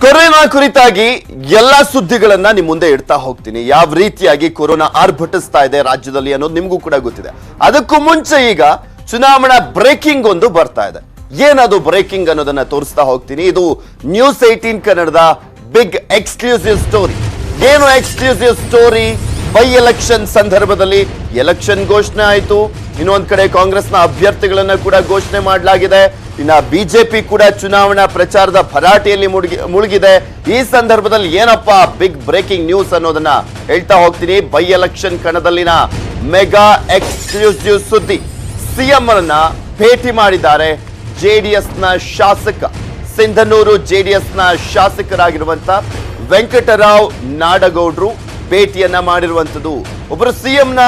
Corona ಕುರಿತಾಗಿ ಎಲ್ಲಾ ಸುದ್ದಿಗಳನ್ನ ನಿಮ್ ಮುಂದೆ ಇಡ್ತಾ ಹೋಗ್ತೀನಿ. ಯಾವ ರೀತಿಯಾಗಿ ಕೊರೋನಾ ಆರ್ಭಟಿಸ್ತಾ ಇದೆ ರಾಜ್ಯದಲ್ಲಿ ಅನ್ನೋದು ನಿಮ್ಗೂ ಕೂಡ ಗೊತ್ತಿದೆ. ಅದಕ್ಕೂ ಮುಂಚೆ ಈಗ ಚುನಾವಣಾ ಬ್ರೇಕಿಂಗ್ ಒಂದು ಬರ್ತಾ ಇದೆ. ಏನದು ಬ್ರೇಕಿಂಗ್ ಅನ್ನೋದನ್ನ ತೋರಿಸ್ತಾ ಹೋಗ್ತೀನಿ. ಇದು ನ್ಯೂಸ್ 18 ಕನ್ನಡದ ಬಿಗ್ ಎಕ್ಸ್ಕ್ಲೂಸಿವ್ ಸ್ಟೋರಿ. ಏನು ಎಕ್ಸ್ಕ್ಲೂಸಿವ್ ಸ್ಟೋರಿ? ಬೈ ಎಲೆಕ್ಷನ್ ಸಂದರ್ಭದಲ್ಲಿ ಎಲೆಕ್ಷನ್ ಘೋಷಣೆ ಆಯಿತು. ಇನ್ನೊಂದ್ ಕಡೆ ಕಾಂಗ್ರೆಸ್ನ ಅಭ್ಯರ್ಥಿಗಳನ್ನ ಕೂಡ ಘೋಷಣೆ ಮಾಡಲಾಗಿದೆ. ಇನ್ನ ಬಿಜೆಪಿ ಕೂಡ ಚುನಾವಣಾ ಪ್ರಚಾರದ ಭರಾಟೆಯಲ್ಲಿ ಮುಳುಗಿದೆ. ಈ ಸಂದರ್ಭದಲ್ಲಿ ಏನಪ್ಪಾ ಬಿಗ್ ಬ್ರೇಕಿಂಗ್ ನ್ಯೂಸ್ ಅನ್ನೋದನ್ನ ಹೇಳ್ತಾ ಹೋಗ್ತೀನಿ. ಬೈ ಎಲೆಕ್ಷನ್ ಕಣದಲ್ಲಿನ ಮೆಗಾ ಎಕ್ಸ್ಕ್ಲೂಸಿವ್ ಸುದ್ದಿ. ಸಿಎಂ ಅನ್ನ ಭೇಟಿ ಮಾಡಿದ್ದಾರೆ ಜೆಡಿಎಸ್ನ ಶಾಸಕ, ಸಿಂಧನೂರು ಜೆಡಿಎಸ್ನ ಶಾಸಕರಾಗಿರುವಂತ ವೆಂಕಟರಾವ್ ನಾಡಗೌಡ್ರು ಭೇಟಿಯನ್ನ ಮಾಡಿರುವಂತದ್ದು. ಒಬ್ಬರು ಸಿಎಂ ನ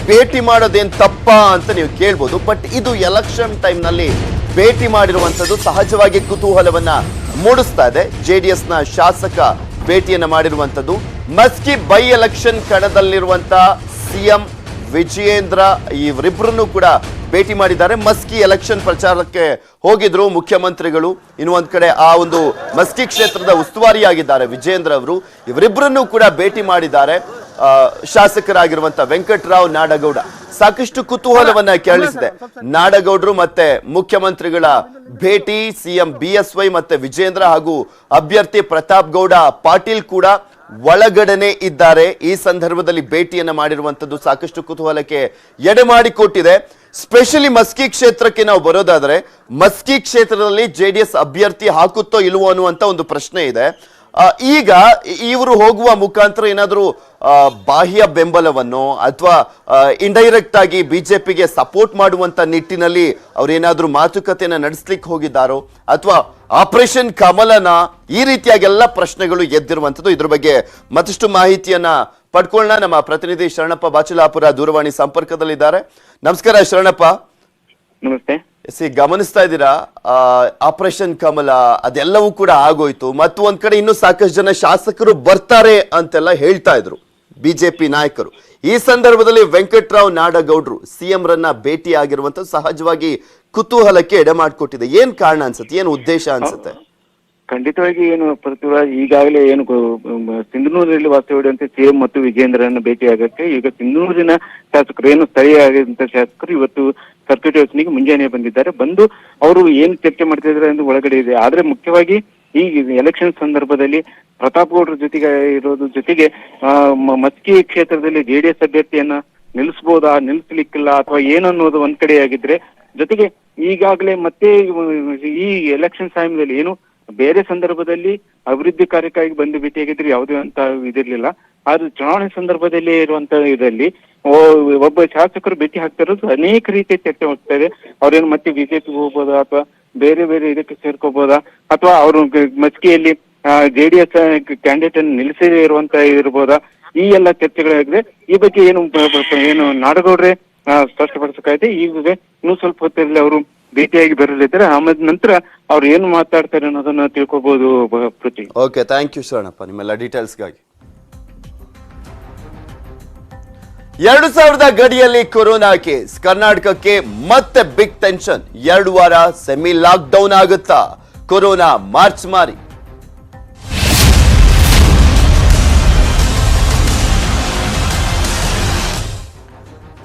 ಭೇಟಿ ಮಾಡೋದೇನ್ ತಪ್ಪಾ ಅಂತ ನೀವು ಕೇಳ್ಬೋದು. ಬಟ್ ಇದು ಎಲೆಕ್ಷನ್ ಟೈಮ್ ನಲ್ಲಿ ಭೇಟಿ ಮಾಡಿರುವಂತದ್ದು ಸಹಜವಾಗಿ ಕುತೂಹಲವನ್ನ ಮೂಡಿಸ್ತಾ ಇದೆ. ಜೆಡಿಎಸ್ ನ ಶಾಸಕ ಭೇಟಿಯನ್ನ ಮಾಡಿರುವಂತದ್ದು. ಮಸ್ಕಿ ಬೈ ಎಲೆಕ್ಷನ್ ಕಣದಲ್ಲಿರುವಂತ ಸಿಎಂ ವಿಜಯೇಂದ್ರ ಇವರಿಬ್ಬರನ್ನು ಕೂಡ ಭೇಟಿ ಮಾಡಿದ್ದಾರೆ. ಮಸ್ಕಿ ಎಲೆಕ್ಷನ್ ಪ್ರಚಾರಕ್ಕೆ ಹೋಗಿದ್ರು ಮುಖ್ಯಮಂತ್ರಿಗಳು. ಇನ್ನು ಒಂದ್ ಕಡೆ ಆ ಒಂದು ಮಸ್ಕಿ ಕ್ಷೇತ್ರದ ಉಸ್ತುವಾರಿಯಾಗಿದ್ದಾರೆ ವಿಜಯೇಂದ್ರ ಅವರು. ಇವರಿಬ್ಬರನ್ನು ಕೂಡ ಭೇಟಿ ಮಾಡಿದ್ದಾರೆ ಶಾಸಕರಾಗಿರುವಂತ ವೆಂಕಟರಾವ್ ನಾಡಗೌಡ. ಸಾಕಷ್ಟು ಕುತೂಹಲವನ್ನ ಕೆರಳಿಸಿದೆ. ನಾಡಗೌಡರು ಮತ್ತೆ ಮುಖ್ಯಮಂತ್ರಿಗಳ ಭೇಟಿ, ಸಿಎಂ ಬಿಎಸ್ವೈ ಮತ್ತೆ ವಿಜೇಂದ್ರ ಹಾಗೂ ಅಭ್ಯರ್ಥಿ ಪ್ರತಾಪ್ ಗೌಡ ಪಾಟೀಲ್ ಕೂಡ ಒಳಗಡೆನೆ ಇದ್ದಾರೆ. ಈ ಸಂದರ್ಭದಲ್ಲಿ ಭೇಟಿಯನ್ನ ಮಾಡಿರುವಂತದ್ದು ಸಾಕಷ್ಟು ಕುತೂಹಲಕ್ಕೆ ಎಡೆ ಮಾಡಿಕೊಟ್ಟಿದೆ. ಸ್ಪೆಷಲಿ ಮಸ್ಕಿ ಕ್ಷೇತ್ರಕ್ಕೆ ನಾವು ಬರೋದಾದ್ರೆ, ಮಸ್ಕಿ ಕ್ಷೇತ್ರದಲ್ಲಿ ಜೆಡಿಎಸ್ ಅಭ್ಯರ್ಥಿ ಹಾಕುತ್ತೋ ಇಲ್ವೋ ಅನ್ನುವಂತ ಒಂದು ಪ್ರಶ್ನೆ ಇದೆ. ಈಗ ಇವರು ಹೋಗುವ ಮುಖಾಂತರ ಏನಾದರೂ ಬಾಹ್ಯ ಬೆಂಬಲವನ್ನು ಅಥವಾ ಇಂಡೈರೆಕ್ಟ್ ಆಗಿ ಬಿಜೆಪಿಗೆ ಸಪೋರ್ಟ್ ಮಾಡುವಂತ ನಿಟ್ಟಿನಲ್ಲಿ ಅವ್ರೇನಾದ್ರೂ ಮಾತುಕತೆಯನ್ನ ನಡೆಸ್ಲಿಕ್ಕೆ ಹೋಗಿದ್ದಾರೋ ಅಥವಾ ಆಪರೇಷನ್ ಕಮಲನ, ಈ ರೀತಿಯಾಗೆಲ್ಲ ಪ್ರಶ್ನೆಗಳು ಎದ್ದಿರುವಂತದ್ದು. ಇದ್ರ ಬಗ್ಗೆ ಮತ್ತಷ್ಟು ಮಾಹಿತಿಯನ್ನ ಪಡ್ಕೊಳ್ಳೋಣ. ನಮ್ಮ ಪ್ರತಿನಿಧಿ ಶರಣಪ್ಪ ಬಾಚಲಾಪುರ ದೂರವಾಣಿ ಸಂಪರ್ಕದಲ್ಲಿದ್ದಾರೆ. ನಮಸ್ಕಾರ ಶರಣಪ್ಪ. ನಮಸ್ತೆ. ಗಮನಿಸ್ತಾ ಇದ್ದೀರಾ ಆಪರೇಷನ್ ಕಮಲ ಅದೆಲ್ಲವೂ ಕೂಡ ಆಗೋಯ್ತು. ಮತ್ತು ಒಂದ್ ಕಡೆ ಇನ್ನೂ ಸಾಕಷ್ಟು ಜನ ಶಾಸಕರು ಬರ್ತಾರೆ ಅಂತೆಲ್ಲ ಹೇಳ್ತಾ ಇದ್ರು ಬಿಜೆಪಿ ನಾಯಕರು. ಈ ಸಂದರ್ಭದಲ್ಲಿ ವೆಂಕಟರಾವ್ ನಾಡಗೌಡ್ರು ಸಿಎಂ ರನ್ನ ಭೇಟಿ ಆಗಿರುವಂತ ಸಹಜವಾಗಿ ಕುತೂಹಲಕ್ಕೆ ಎಡೆ ಮಾಡಿಕೊಟ್ಟಿದೆ. ಏನ್ ಕಾರಣ ಅನ್ಸುತ್ತೆ? ಏನ್ ಉದ್ದೇಶ ಅನ್ಸುತ್ತೆ? ಖಂಡಿತವಾಗಿ ಏನು ಪೃಥ್ವಿರಾಜ್, ಈಗಾಗಲೇ ಏನು ಸಿಂಧನೂರಿನಲ್ಲಿ ವಾಸ್ತವ್ಯಂತೆ ಸಿಎಂ ಮತ್ತು ವಿಜೇಂದ್ರನ ಭೇಟಿ ಆಗಕ್ಕೆ ಈಗ ಸಿಂಧನೂರಿನ ಶಾಸಕರು, ಏನು ಸ್ಥಳೀಯರಾಗಿದ್ದಂತ ಶಾಸಕರು ಇವತ್ತು ಸರ್ಕ್ಯೂಟ್ ಯೋಜನೆಗೆ ಮುಂಜಾನೆ ಬಂದಿದ್ದಾರೆ. ಬಂದು ಅವರು ಏನ್ ಚರ್ಚೆ ಮಾಡ್ತಿದ್ದಾರೆ ಎಂದು ಒಳಗಡೆ ಇದೆ. ಆದ್ರೆ ಮುಖ್ಯವಾಗಿ ಈ ಎಲೆಕ್ಷನ್ ಸಂದರ್ಭದಲ್ಲಿ ಪ್ರತಾಪ್ ಗೌಡ್ರ ಜೊತೆಗೆ ಇರೋದ್ರ ಜೊತೆಗೆ ಮಸ್ಕಿ ಕ್ಷೇತ್ರದಲ್ಲಿ ಜೆಡಿಎಸ್ ಅಭ್ಯರ್ಥಿಯನ್ನ ನಿಲ್ಲಿಸಬಹುದಾ, ನಿಲ್ಲಿಸ್ಲಿಕ್ಕಿಲ್ಲ ಅಥವಾ ಏನನ್ನೋದು ಒಂದ್ ಕಡೆ ಆಗಿದ್ರೆ, ಜೊತೆಗೆ ಈಗಾಗಲೇ ಮತ್ತೆ ಈ ಎಲೆಕ್ಷನ್ ಸಮಯದಲ್ಲಿ ಏನು ಬೇರೆ ಸಂದರ್ಭದಲ್ಲಿ ಅಭಿವೃದ್ಧಿ ಕಾರ್ಯಕ್ಕಾಗಿ ಬಂದು ಭೇಟಿಯಾಗಿದ್ರೆ ಯಾವುದೇ ಅಂತ ಇದಿರ್ಲಿಲ್ಲ. ಆದ್ರೆ ಚುನಾವಣೆ ಸಂದರ್ಭದಲ್ಲಿ ಇರುವಂತ ಇದರಲ್ಲಿ ಒಬ್ಬ ಶಾಸಕರು ಭೇಟಿ ಹಾಕ್ತಾ ಇರೋದು ಅನೇಕ ರೀತಿಯ ಚರ್ಚೆ ಹೋಗ್ತಾ ಇದೆ. ಅವ್ರೇನು ಮತ್ತೆ ಬಿಜೆಪಿಗೆ ಹೋಗ್ಬೋದಾ ಅಥವಾ ಬೇರೆ ಬೇರೆ ಇದಕ್ಕೆ ಸೇರ್ಕೋಬಹುದಾ ಅಥವಾ ಅವರು ಮಸ್ಕಿಯಲ್ಲಿ ಜೆಡಿಎಸ್ ಕ್ಯಾಂಡಿಡೇಟ್ ಅನ್ನು ನಿಲ್ಲಿಸದೇ ಇರುವಂತ ಇರ್ಬೋದಾ, ಈ ಎಲ್ಲ ಚರ್ಚೆಗಳಾಗಿದೆ. ಈ ಬಗ್ಗೆ ಏನು ನಾಡಗೌಡ್ರೆ ಸ್ಪಷ್ಟಪಡಿಸಕಾಯ್ದೆ. ಈಗ ಇನ್ನೂ ಸ್ವಲ್ಪ ಹೊತ್ತಲ್ಲಿ ಅವರು ಭೇಟಿಯಾಗಿ ಬರಲಿದ್ದಾರೆ. ಆಮೇಲೆ ನಂತರ ಅವ್ರು ಏನು ಮಾತಾಡ್ತಾರೆ ಅನ್ನೋದನ್ನ ತಿಳ್ಕೊಬಹುದು. ಪೃಥ್ವಿ, ಓಕೆ, ಥ್ಯಾಂಕ್ ಯು ಶರಣಪ್ಪ ನಿಮ್ಮೆಲ್ಲ ಡೀಟೇಲ್ಸ್ಗಾಗಿ. 2000 ಗಡಿಯಲ್ಲಿ ಕೊರೋನಾ ಕೇಸ್. ಕರ್ನಾಟಕಕ್ಕೆ ಮತ್ತೆ ಬಿಗ್ ಟೆನ್ಷನ್. 2 ವಾರ ಸೆಮಿ ಲಾಕ್ ಡೌನ್ ಆಗುತ್ತಾ? ಕೊರೋನಾ ಮಾರ್ಚ್ ಮಾರಿ.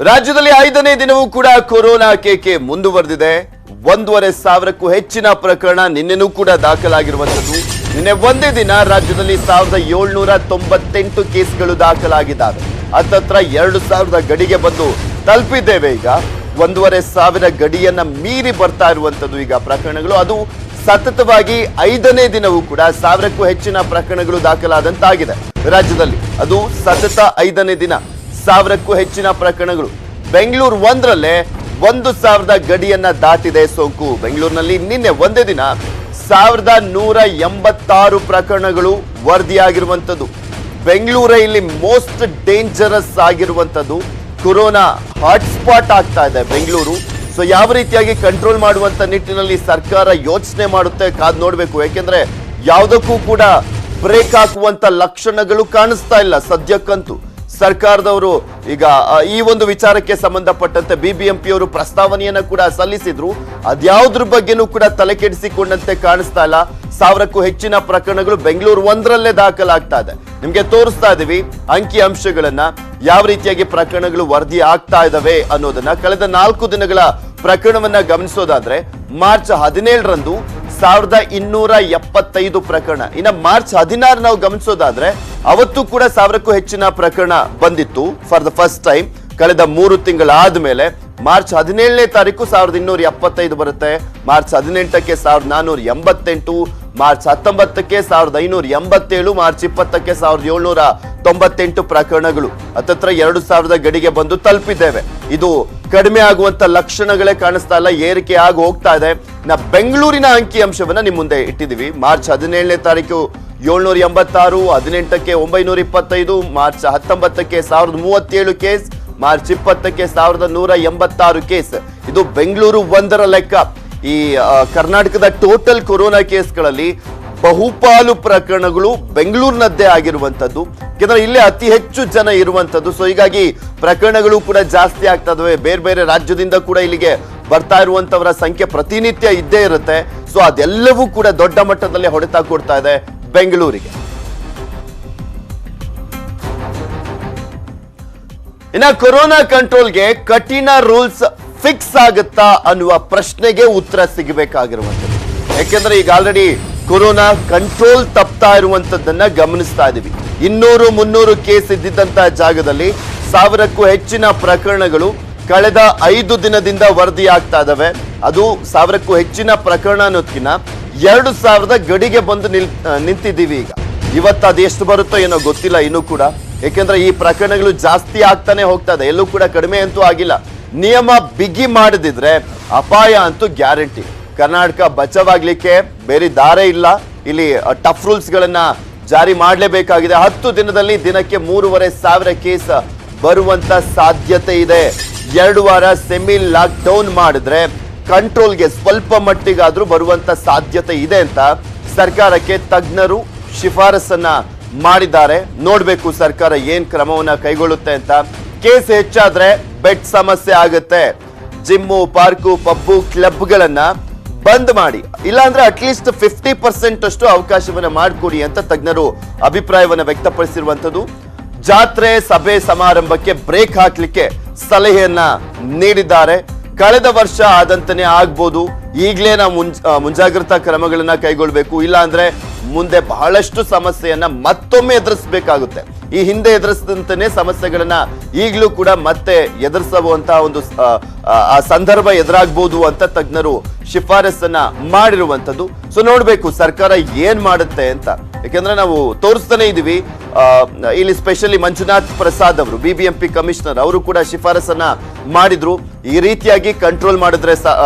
ರಾಜ್ಯದಲ್ಲಿ 5ನೇ ದಿನವೂ ಕೂಡ ಕೊರೋನಾ ಕೇಕೆ ಮುಂದುವರೆದಿದೆ. 1,500ಕ್ಕೂ ಹೆಚ್ಚಿನ ಪ್ರಕರಣ ನಿನ್ನೆನೂ ಕೂಡ ದಾಖಲಾಗಿರುವಂತದ್ದು. ನಿನ್ನೆ ಒಂದೇ ದಿನ ರಾಜ್ಯದಲ್ಲಿ 1798 ಕೇಸ್ಗಳು ದಾಖಲಾಗಿದ್ದಾವೆ. ಹತ್ತತ್ರ 2,000 ಗಡಿಗೆ ಬಂದು ತಲುಪಿದ್ದೇವೆ. ಈಗ 1,500 ಗಡಿಯನ್ನ ಮೀರಿ ಬರ್ತಾ ಇರುವಂತದ್ದು ಈಗ ಪ್ರಕರಣಗಳು. ಅದು ಸತತವಾಗಿ 5ನೇ ದಿನವೂ ಕೂಡ 1000ಕ್ಕೂ ಹೆಚ್ಚಿನ ಪ್ರಕರಣಗಳು ದಾಖಲಾದಂತಾಗಿದೆ ರಾಜ್ಯದಲ್ಲಿ. ಅದು ಸತತ 5ನೇ ದಿನ 1000ಕ್ಕೂ ಹೆಚ್ಚಿನ ಪ್ರಕರಣಗಳು. ಬೆಂಗಳೂರು ಒಂದರಲ್ಲೇ 1,000 ಗಡಿಯನ್ನ ದಾಟಿದೆ ಸೋಂಕು. ಬೆಂಗಳೂರಿನಲ್ಲಿ ನಿನ್ನೆ ಒಂದೇ ದಿನ 1,186 ಪ್ರಕರಣಗಳು ವರದಿಯಾಗಿರುವಂಥದ್ದು. ಬೆಂಗಳೂರೇ ಇಲ್ಲಿ ಮೋಸ್ಟ್ ಡೇಂಜರಸ್ ಆಗಿರುವಂಥದ್ದು. ಕೊರೋನಾ ಹಾಟ್ಸ್ಪಾಟ್ ಆಗ್ತಾ ಇದೆ ಬೆಂಗಳೂರು. ಸೊ ಯಾವ ರೀತಿಯಾಗಿ ಕಂಟ್ರೋಲ್ ಮಾಡುವಂತ ನಿಟ್ಟಿನಲ್ಲಿ ಸರ್ಕಾರ ಯೋಚನೆ ಮಾಡುತ್ತೆ, ಕಾದ್ ನೋಡ್ಬೇಕು. ಯಾಕೆಂದ್ರೆ ಯಾವುದಕ್ಕೂ ಕೂಡ ಬ್ರೇಕ್ ಹಾಕುವಂತ ಲಕ್ಷಣಗಳು ಕಾಣಿಸ್ತಾ ಇಲ್ಲ ಸದ್ಯಕ್ಕಂತೂ. ಸರ್ಕಾರದವರು ಈಗ ಈ ಒಂದು ವಿಚಾರಕ್ಕೆ ಸಂಬಂಧಪಟ್ಟಂತೆ ಬಿಬಿಎಂಪಿ ಅವರು ಪ್ರಸ್ತಾವನೆಯನ್ನ ಕೂಡ ಸಲ್ಲಿಸಿದ್ರು. ಅದ್ಯಾವುದ್ರ ಬಗ್ಗೆನೂ ಕೂಡ ತಲೆ ಕೆಡಿಸಿಕೊಂಡಂತೆ ಕಾಣಿಸ್ತಾ ಇಲ್ಲ. 1000ಕ್ಕೂ ಹೆಚ್ಚಿನ ಪ್ರಕರಣಗಳು ಬೆಂಗಳೂರು ಒಂದರಲ್ಲೇ ದಾಖಲಾಗ್ತಾ ಇದೆ. ನಿಮ್ಗೆ ತೋರಿಸ್ತಾ ಇದೀವಿ ಅಂಕಿ ಅಂಶಗಳನ್ನ, ಯಾವ ರೀತಿಯಾಗಿ ಪ್ರಕರಣಗಳು ವರದಿ ಆಗ್ತಾ ಇದಾವೆ ಅನ್ನೋದನ್ನ. ಕಳೆದ 4 ದಿನಗಳ ಪ್ರಕರಣವನ್ನ ಗಮನಿಸೋದಾದ್ರೆ ಮಾರ್ಚ್ 17ರಂದು 1275 ಪ್ರಕರಣ. ಇನ್ನ ಮಾರ್ಚ್ 16 ನಾವು ಗಮನಿಸೋದಾದ್ರೆ ಅವತ್ತು ಕೂಡ 1000ಕ್ಕೂ ಹೆಚ್ಚಿನ ಪ್ರಕರಣ ಬಂದಿತ್ತು ಫಾರ್ ದ ಫಸ್ಟ್ ಟೈಮ್. ಕಳೆದ 3 ತಿಂಗಳಾದ ಮೇಲೆ ಮಾರ್ಚ್ 17ನೇ ತಾರೀಕು 1275 ಬರುತ್ತೆ. ಮಾರ್ಚ್ 18ಕ್ಕೆ 1488, ಮಾರ್ಚ್ 19ಕ್ಕೆ 1587, ಮಾರ್ಚ್ 20ಕ್ಕೆ 1798 ಪ್ರಕರಣಗಳು. ಹತ್ತತ್ರ 2000 ಗಡಿಗೆ ಬಂದು ತಲುಪಿದ್ದೇವೆ. ಇದು ಕಡಿಮೆ ಆಗುವಂತ ಲಕ್ಷಣಗಳೇ ಕಾಣಿಸ್ತಾ ಇಲ್ಲ, ಏರಿಕೆ ಆಗಿ ಹೋಗ್ತಾ ಇದೆ. ಬೆಂಗಳೂರಿನ ಅಂಕಿ ಅಂಶವನ್ನ ನಿಮ್ ಮುಂದೆ ಇಟ್ಟಿದೀವಿ. ಮಾರ್ಚ್ 17ನೇ ತಾರೀಕು 786, 18ಕ್ಕೆ 925, ಮಾರ್ಚ್ 19ಕ್ಕೆ 1037 ಕೇಸ್, ಮಾರ್ಚ್ 20ಕ್ಕೆ 1186 ಕೇಸ್. ಇದು ಬೆಂಗಳೂರು ಒಂದರ ಲೆಕ್ಕ. ಈ ಕರ್ನಾಟಕದ ಟೋಟಲ್ ಕೊರೋನಾ ಕೇಸ್ಗಳಲ್ಲಿ ಬಹುಪಾಲು ಪ್ರಕರಣಗಳು ಬೆಂಗಳೂರಿನದ್ದೇ ಆಗಿರುವಂತದ್ದು. ಯಾಕಂದ್ರೆ ಇಲ್ಲೇ ಅತಿ ಹೆಚ್ಚು ಜನ ಇರುವಂತದ್ದು. ಸೊ ಹೀಗಾಗಿ ಪ್ರಕರಣಗಳು ಕೂಡ ಜಾಸ್ತಿ ಆಗ್ತಾ ಇದಾವೆ. ಬೇರೆ ಬೇರೆ ರಾಜ್ಯದಿಂದ ಕೂಡ ಇಲ್ಲಿಗೆ ಬರ್ತಾ ಇರುವಂತವರ ಸಂಖ್ಯೆ ಪ್ರತಿನಿತ್ಯ ಇದ್ದೇ ಇರುತ್ತೆ. ಸೊ ಅದೆಲ್ಲವೂ ಕೂಡ ದೊಡ್ಡ ಮಟ್ಟದಲ್ಲಿ ಹೊಡೆತ ಕೊಡ್ತಾ ಇದೆ ಬೆಂಗಳೂರಿಗೆ. ಇನ್ನ ಕೊರೋನಾ ಕಂಟ್ರೋಲ್ಗೆ ಕಠಿಣ ರೂಲ್ಸ್ ಫಿಕ್ಸ್ ಆಗುತ್ತಾ ಅನ್ನುವ ಪ್ರಶ್ನೆಗೆ ಉತ್ತರ ಸಿಗಬೇಕಾಗಿರುವಂಥದ್ದು. ಯಾಕೆಂದ್ರೆ ಈಗ ಆಲ್ರೆಡಿ ಕೊರೋನಾ ಕಂಟ್ರೋಲ್ ತಪ್ತಾ ಇರುವಂತದ್ದನ್ನ ಗಮನಿಸ್ತಾ ಇದೀವಿ. 200-300 ಕೇಸ್ ಇದ್ದಿದ್ದಂತಹ ಜಾಗದಲ್ಲಿ 1000ಕ್ಕೂ ಹೆಚ್ಚಿನ ಪ್ರಕರಣಗಳು ಕಳೆದ 5 ದಿನದಿಂದ ವರದಿ ಆಗ್ತಾ ಇದಾವೆ. ಅದು 1000ಕ್ಕೂ ಹೆಚ್ಚಿನ ಪ್ರಕರಣ ಅನ್ನೋದಕ್ಕಿಂತ 2000 ಗಡಿಗೆ ಬಂದು ನಿಂತಿದ್ದೀವಿ. ಈಗ ಇವತ್ತು ಅದು ಎಷ್ಟು ಬರುತ್ತೋ ಏನೋ ಗೊತ್ತಿಲ್ಲ ಇನ್ನೂ ಕೂಡ. ಯಾಕೆಂದ್ರೆ ಈ ಪ್ರಕರಣಗಳು ಜಾಸ್ತಿ ಆಗ್ತಾನೆ ಹೋಗ್ತಾ ಇದೆ, ಎಲ್ಲೂ ಕೂಡ ಕಡಿಮೆ ಅಂತೂ ಆಗಿಲ್ಲ. ನಿಯಮ ಬಿಗಿ ಮಾಡದಿದ್ರೆ ಅಪಾಯ ಅಂತೂ ಗ್ಯಾರಂಟಿ. ಕರ್ನಾಟಕ ಬಚಾವಾಗ್ಲಿಕ್ಕೆ ಬೇರೆ ದಾರ ಇಲ್ಲ. ಇಲ್ಲಿ ಟಫ್ ರೂಲ್ಸ್ ಗಳನ್ನ ಜಾರಿ ಮಾಡಲೇಬೇಕಾಗಿದೆ. 10 ದಿನದಲ್ಲಿ ದಿನಕ್ಕೆ 3500 ಕೇಸ್ ಬರುವಂತ ಸಾಧ್ಯತೆ ಇದೆ. 2 ವಾರ ಸೆಮಿ ಲಾಕ್ ಡೌನ್ ಮಾಡಿದ್ರೆ ಕಂಟ್ರೋಲ್ಗೆ ಸ್ವಲ್ಪ ಮಟ್ಟಿಗಾದ್ರೂ ಬರುವಂತ ಸಾಧ್ಯತೆ ಇದೆ ಅಂತ ಸರ್ಕಾರಕ್ಕೆ ತಜ್ಞರು ಶಿಫಾರಸನ್ನ ಮಾಡಿದ್ದಾರೆ. ನೋಡ್ಬೇಕು ಸರ್ಕಾರ ಏನ್ ಕ್ರಮವನ್ನ ಕೈಗೊಳ್ಳುತ್ತೆ ಅಂತ. ಕೇಸ್ ಹೆಚ್ಚಾದ್ರೆ ಬೆಡ್ ಸಮಸ್ಯೆ ಆಗುತ್ತೆ. ಜಿಮ್ಮು, ಪಾರ್ಕು, ಪಬ್ಬು, ಕ್ಲಬ್ಗಳನ್ನ ಬಂದ್ ಮಾಡಿ, ಇಲ್ಲಾಂದ್ರೆ ಅಟ್ಲೀಸ್ಟ್ 50% ಅಷ್ಟು ಅವಕಾಶವನ್ನ ಮಾಡಿಕೊಡಿ ಅಂತ ತಜ್ಞರು ಅಭಿಪ್ರಾಯವನ್ನ ವ್ಯಕ್ತಪಡಿಸಿರುವಂತದ್ದು. ಜಾತ್ರೆ, ಸಭೆ, ಸಮಾರಂಭಕ್ಕೆ ಬ್ರೇಕ್ ಹಾಕ್ಲಿಕ್ಕೆ ಸಲಹೆಯನ್ನ ನೀಡಿದ್ದಾರೆ. ಕಳೆದ ವರ್ಷ ಆದಂತಾನೆ ಆಗ್ಬೋದು. ಈಗಲೇ ನಾವು ಮುಂಜಾಗ್ರತಾ ಕ್ರಮಗಳನ್ನ ಕೈಗೊಳ್ಬೇಕು. ಇಲ್ಲ ಅಂದ್ರೆ ಮುಂದೆ ಬಹಳಷ್ಟು ಸಮಸ್ಯೆಯನ್ನ ಮತ್ತೊಮ್ಮೆ ಎದುರಿಸಬೇಕಾಗುತ್ತೆ. ಈ ಹಿಂದೆ ಎದುರಿಸಿದಂತಾನೆ ಸಮಸ್ಯೆಗಳನ್ನ ಈಗಲೂ ಕೂಡ ಮತ್ತೆ ಎದುರಿಸುವಂತಹ ಒಂದು ಸಂದರ್ಭ ಎದುರಾಗಬಹುದು ಅಂತ ತಜ್ಞರು ಶಿಫಾರಸನ್ನ ಮಾಡಿರುವಂತದ್ದು. ಸೊ ನೋಡ್ಬೇಕು ಸರ್ಕಾರ ಏನ್ ಮಾಡುತ್ತೆ ಅಂತ. ಯಾಕಂದ್ರೆ ನಾವು ತೋರಿಸ್ತಾನೆ ಇದೀವಿ. ಇಲ್ಲಿ ಸ್ಪೆಷಲಿ ಮಂಜುನಾಥ್ ಪ್ರಸಾದ್ ಅವರು, ಬಿಬಿಎಂಪಿ ಕಮಿಷನರ್, ಅವರು ಕೂಡ ಶಿಫಾರಸನ್ನ ಮಾಡಿದ್ರು. ಈ ರೀತಿಯಾಗಿ ಕಂಟ್ರೋಲ್ ಮಾಡಿದ್ರೆ